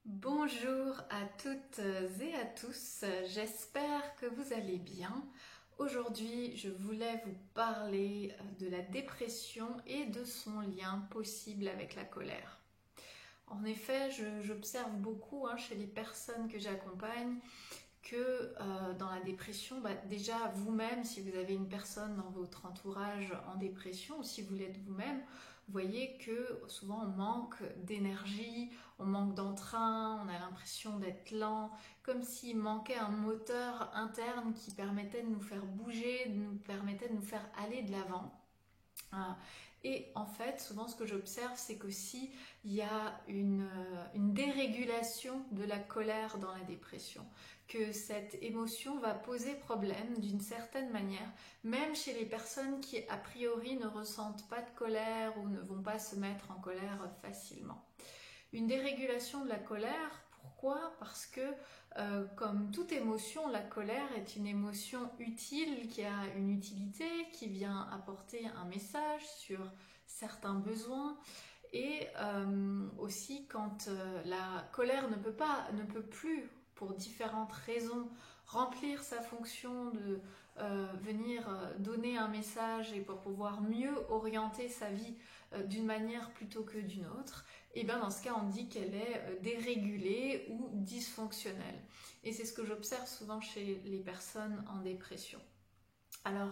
Bonjour à toutes et à tous, j'espère que vous allez bien. Aujourd'hui, je voulais vous parler de la dépression et de son lien possible avec la colère. En effet, j'observe beaucoup chez les personnes que j'accompagne que dans la dépression, déjà vous-même, si vous avez une personne dans votre entourage en dépression, ou si vous l'êtes vous-même, vous voyez que souvent on manque d'énergie, on manque d'entrain, on a l'impression d'être lent, comme s'il manquait un moteur interne qui permettait de nous faire bouger, nous permettait de nous faire aller de l'avant. Et en fait, souvent ce que j'observe, c'est qu'aussi il y a une dérégulation de la colère dans la dépression, que cette émotion va poser problème d'une certaine manière, même chez les personnes qui a priori ne ressentent pas de colère ou ne vont pas se mettre en colère facilement. Une dérégulation de la colère, pourquoi? Parce que comme toute émotion, la colère est une émotion utile, qui a une utilité, qui vient apporter un message sur certains besoins. Et aussi quand la colère ne peut plus, pour différentes raisons, remplir sa fonction de venir donner un message et pour pouvoir mieux orienter sa vie d'une manière plutôt que d'une autre, et bien dans ce cas on dit qu'elle est dérégulée ou dysfonctionnelle. Et c'est ce que j'observe souvent chez les personnes en dépression. Alors,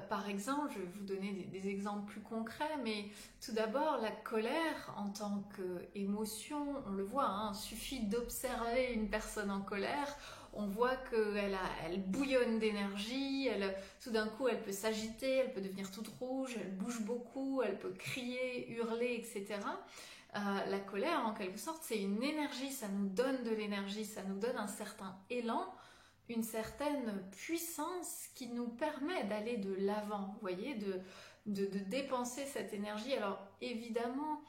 par exemple, je vais vous donner des exemples plus concrets, mais tout d'abord, la colère en tant qu'émotion, on le voit, suffit d'observer une personne en colère, on voit qu'elle bouillonne d'énergie, tout d'un coup elle peut s'agiter, elle peut devenir toute rouge, elle bouge beaucoup, elle peut crier, hurler, etc. La colère, en quelque sorte, c'est une énergie, ça nous donne de l'énergie, ça nous donne un certain élan, une certaine puissance qui nous permet d'aller de l'avant, vous voyez, de dépenser cette énergie. Alors évidemment,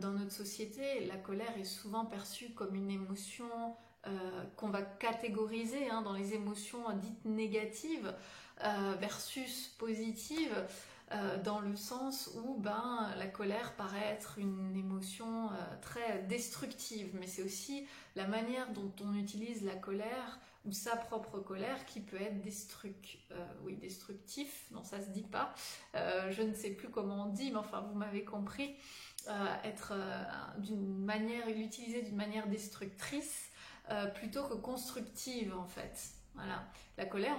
dans notre société, la colère est souvent perçue comme une émotion qu'on va catégoriser dans les émotions dites négatives versus positives. Dans le sens où la colère paraît être une émotion très destructive, mais c'est aussi la manière dont on utilise la colère ou sa propre colère qui peut être destructif, non ça se dit pas, je ne sais plus comment on dit, mais enfin vous m'avez compris, être l'utiliser d'une manière destructrice plutôt que constructive en fait. Voilà. La colère,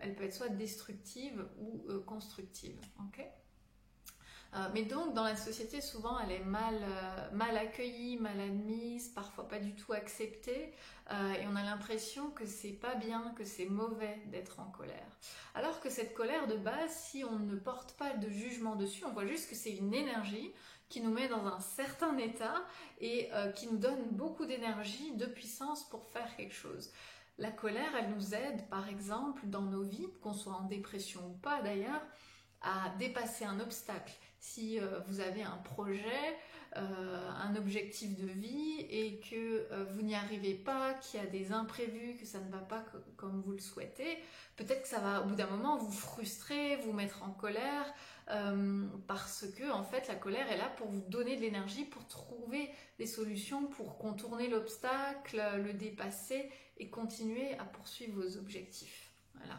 elle peut être soit destructive ou constructive. Okay, mais donc, dans la société, souvent, elle est mal accueillie, mal admise, parfois pas du tout acceptée, et on a l'impression que c'est pas bien, que c'est mauvais d'être en colère. Alors que cette colère, de base, si on ne porte pas de jugement dessus, on voit juste que c'est une énergie qui nous met dans un certain état et qui nous donne beaucoup d'énergie, de puissance pour faire quelque chose. La colère, elle nous aide, par exemple, dans nos vies, qu'on soit en dépression ou pas d'ailleurs, à dépasser un obstacle. Si vous avez un projet, un objectif de vie et que vous n'y arrivez pas, qu'il y a des imprévus, que ça ne va pas comme vous le souhaitez, peut-être que ça va au bout d'un moment vous frustrer, vous mettre en colère, parce que en fait la colère est là pour vous donner de l'énergie, pour trouver des solutions, pour contourner l'obstacle, le dépasser et continuer à poursuivre vos objectifs. Voilà.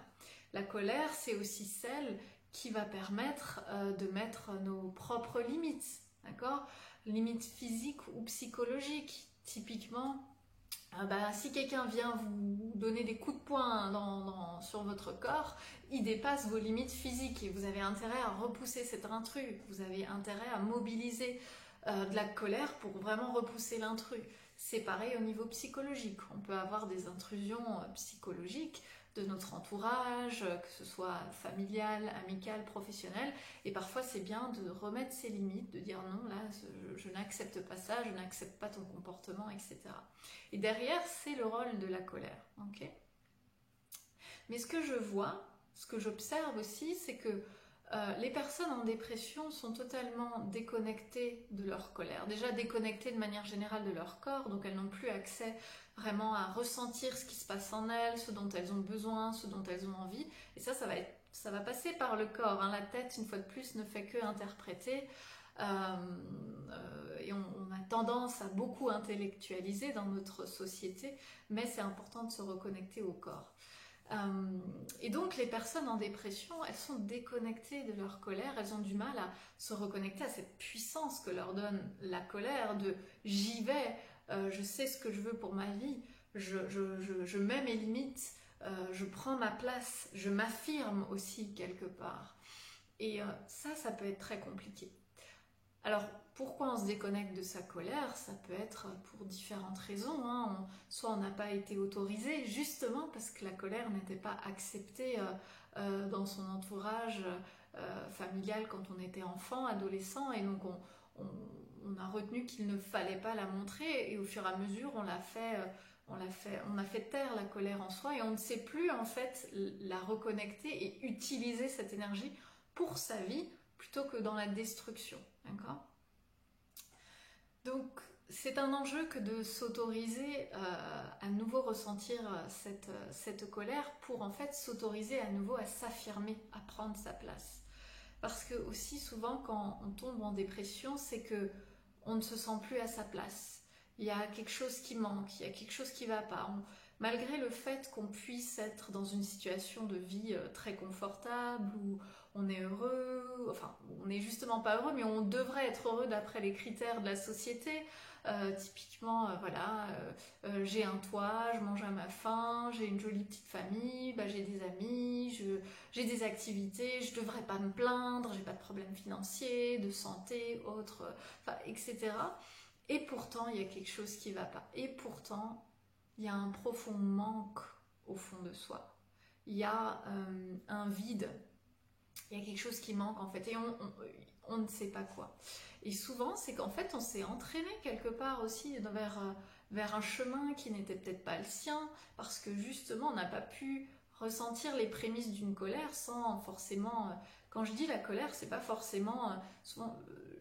La colère, c'est aussi celle qui va permettre de mettre nos propres limites, d'accord ? Limites physiques ou psychologiques. Typiquement, si quelqu'un vient vous donner des coups de poing sur votre corps, il dépasse vos limites physiques et vous avez intérêt à repousser cet intrus, vous avez intérêt à mobiliser de la colère pour vraiment repousser l'intrus. C'est pareil au niveau psychologique, on peut avoir des intrusions psychologiques de notre entourage, que ce soit familial, amical, professionnel, et parfois c'est bien de remettre ses limites, de dire non, là je n'accepte pas ça, je n'accepte pas ton comportement, etc. Et derrière, c'est le rôle de la colère. Okay, mais ce que je vois, ce que j'observe aussi, c'est que les personnes en dépression sont totalement déconnectées de leur colère, déjà déconnectées de manière générale de leur corps, donc elles n'ont plus accès vraiment à ressentir ce qui se passe en elles, ce dont elles ont besoin, ce dont elles ont envie, et ça va passer par le corps, La tête, une fois de plus, ne fait que interpréter, et on a tendance à beaucoup intellectualiser dans notre société, mais c'est important de se reconnecter au corps. Et donc les personnes en dépression, elles sont déconnectées de leur colère, elles ont du mal à se reconnecter à cette puissance que leur donne la colère, de j'y vais, je sais ce que je veux pour ma vie, je mets mes limites, je prends ma place, je m'affirme aussi quelque part. Et ça peut être très compliqué. Alors, pourquoi on se déconnecte de sa colère? Ça peut être pour différentes raisons, hein. Soit on n'a pas été autorisé, justement parce que la colère n'était pas acceptée dans son entourage familial quand on était enfant, adolescent, et donc on a retenu qu'il ne fallait pas la montrer, et au fur et à mesure on a fait taire la colère en soi, et on ne sait plus en fait la reconnecter et utiliser cette énergie pour sa vie plutôt que dans la destruction. D'accord ? Donc, c'est un enjeu que de s'autoriser à nouveau ressentir cette colère pour en fait s'autoriser à nouveau à s'affirmer, à prendre sa place. Parce que aussi souvent quand on tombe en dépression, c'est que on ne se sent plus à sa place. Il y a quelque chose qui manque, il y a quelque chose qui ne va pas. Malgré le fait qu'on puisse être dans une situation de vie très confortable, où on est heureux, enfin on n'est justement pas heureux, mais on devrait être heureux d'après les critères de la société. Typiquement, j'ai un toit, je mange à ma faim, j'ai une jolie petite famille, j'ai des amis, j'ai des activités, je devrais pas me plaindre, j'ai pas de problème financier, de santé, autres, etc. Et pourtant, il y a quelque chose qui va pas. Et pourtant, il y a un profond manque au fond de soi. Il y a un vide. Il y a quelque chose qui manque en fait. Et on ne sait pas quoi. Et souvent, c'est qu'en fait, on s'est entraîné quelque part aussi vers un chemin qui n'était peut-être pas le sien, parce que justement, on n'a pas pu ressentir les prémices d'une colère sans forcément... Quand je dis la colère, c'est pas forcément souvent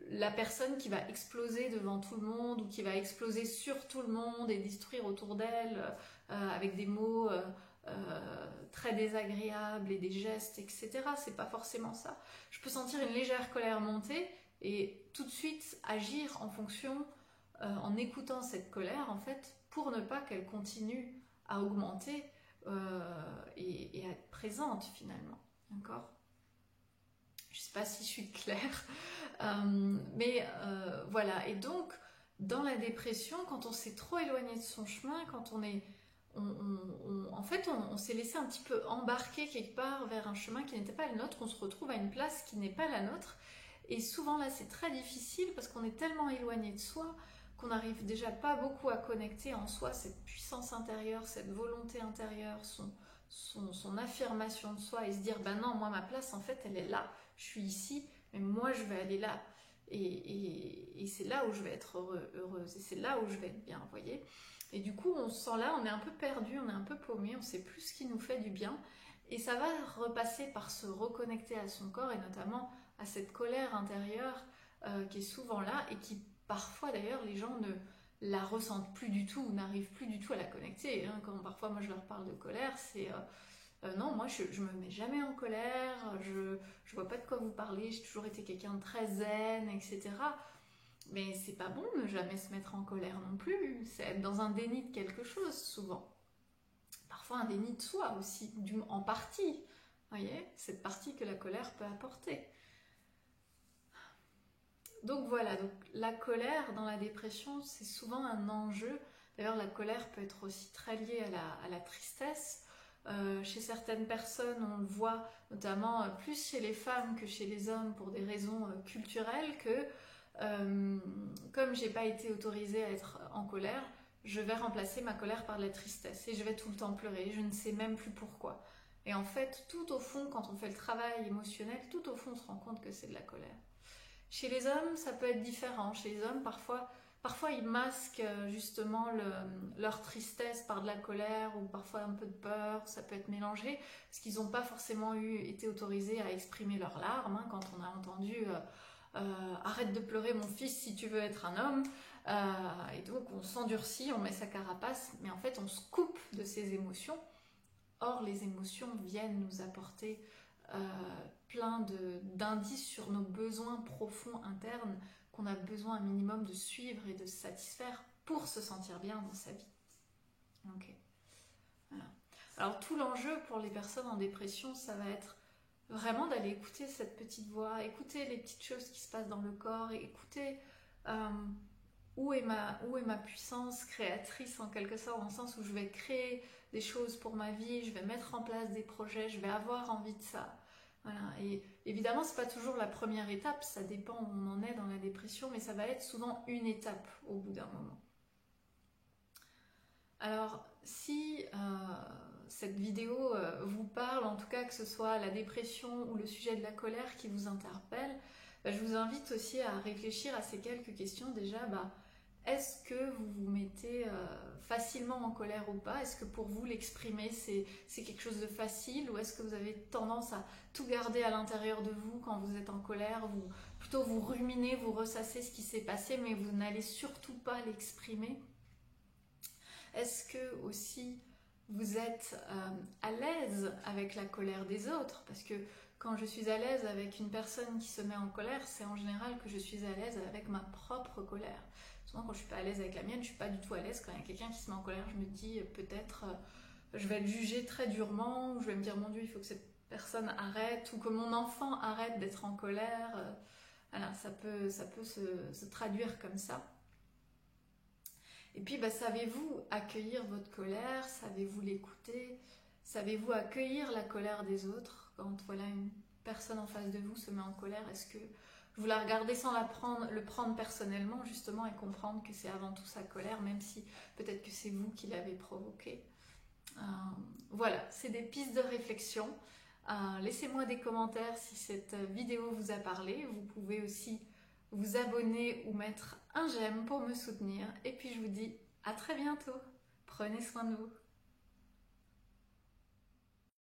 la personne qui va exploser devant tout le monde ou qui va exploser sur tout le monde et détruire autour d'elle avec des mots très désagréables et des gestes, etc. C'est pas forcément ça. Je peux sentir une légère colère monter et tout de suite agir en fonction, en écoutant cette colère en fait, pour ne pas qu'elle continue à augmenter et à être présente finalement. D'accord ? Je ne sais pas si je suis claire, mais voilà. Et donc, dans la dépression, quand on s'est trop éloigné de son chemin, quand on s'est laissé un petit peu embarquer quelque part vers un chemin qui n'était pas le nôtre, on se retrouve à une place qui n'est pas la nôtre. Et souvent là, c'est très difficile parce qu'on est tellement éloigné de soi qu'on n'arrive déjà pas beaucoup à connecter en soi cette puissance intérieure, cette volonté intérieure, son affirmation de soi et se dire, non, moi ma place en fait elle est là, je suis ici, mais moi je vais aller là. Et c'est là où je vais être heureuse, et c'est là où je vais être bien, vous voyez. Et du coup, on se sent là, on est un peu perdu, on est un peu paumé, on ne sait plus ce qui nous fait du bien. Et ça va repasser par se reconnecter à son corps, et notamment à cette colère intérieure qui est souvent là, et qui parfois d'ailleurs les gens ne la ressentent plus du tout, n'arrivent plus du tout à la connecter. Quand parfois moi je leur parle de colère, c'est... non, moi je me mets jamais en colère, je vois pas de quoi vous parlez, j'ai toujours été quelqu'un de très zen, etc. Mais c'est pas bon de ne jamais se mettre en colère non plus, c'est être dans un déni de quelque chose souvent. Parfois un déni de soi aussi, en partie, vous voyez, cette partie que la colère peut apporter. Donc voilà, donc la colère dans la dépression, c'est souvent un enjeu. D'ailleurs, la colère peut être aussi très liée à la tristesse. Chez certaines personnes, on le voit notamment plus chez les femmes que chez les hommes pour des raisons culturelles que comme j'ai pas été autorisée à être en colère, je vais remplacer ma colère par de la tristesse et je vais tout le temps pleurer, je ne sais même plus pourquoi. Et en fait, tout au fond, quand on fait le travail émotionnel, tout au fond, on se rend compte que c'est de la colère. Chez les hommes, ça peut être différent. Chez les hommes, parfois ils masquent justement leur tristesse par de la colère ou parfois un peu de peur, ça peut être mélangé, parce qu'ils n'ont pas forcément été autorisés à exprimer leurs larmes. Quand on a entendu arrête de pleurer mon fils si tu veux être un homme, et donc on s'endurcit, on met sa carapace, mais en fait on se coupe de ses émotions. Or les émotions viennent nous apporter plein d'indices sur nos besoins profonds internes qu'on a besoin un minimum de suivre et de satisfaire pour se sentir bien dans sa vie. Ok. Voilà. Alors tout l'enjeu pour les personnes en dépression, ça va être vraiment d'aller écouter cette petite voix, écouter les petites choses qui se passent dans le corps, et écouter où est ma puissance créatrice en quelque sorte, dans le sens où je vais créer des choses pour ma vie, je vais mettre en place des projets, je vais avoir envie de ça. Voilà. Et évidemment, c'est pas toujours la première étape, ça dépend où on en est dans la dépression, mais ça va être souvent une étape au bout d'un moment. Alors, si cette vidéo vous parle, en tout cas que ce soit la dépression ou le sujet de la colère qui vous interpelle, je vous invite aussi à réfléchir à ces quelques questions. Déjà, est-ce que vous vous mettez facilement en colère ou pas? Est-ce que pour vous l'exprimer c'est quelque chose de facile, ou est-ce que vous avez tendance à tout garder à l'intérieur de vous quand vous êtes en colère? Plutôt vous ruminez, vous ressassez ce qui s'est passé, mais vous n'allez surtout pas l'exprimer. Est-ce que aussi vous êtes à l'aise avec la colère des autres? Parce que quand je suis à l'aise avec une personne qui se met en colère, c'est en général que je suis à l'aise avec ma propre colère. Souvent quand je suis pas à l'aise avec la mienne, je suis pas du tout à l'aise. Quand il y a quelqu'un qui se met en colère, je me dis peut-être je vais le juger très durement, ou je vais me dire mon Dieu, il faut que cette personne arrête, ou que mon enfant arrête d'être en colère. Voilà, ça peut se traduire comme ça. Et puis, savez-vous accueillir votre colère? Savez-vous l'écouter? Savez-vous accueillir la colère des autres? Quand voilà, une personne en face de vous se met en colère, est-ce que vous la regardez sans le prendre personnellement, justement, et comprendre que c'est avant tout sa colère, même si peut-être que c'est vous qui l'avez provoquée? Voilà, c'est des pistes de réflexion. Laissez-moi des commentaires si cette vidéo vous a parlé. Vous pouvez aussi vous abonner ou mettre un j'aime pour me soutenir. Et puis je vous dis à très bientôt. Prenez soin de vous.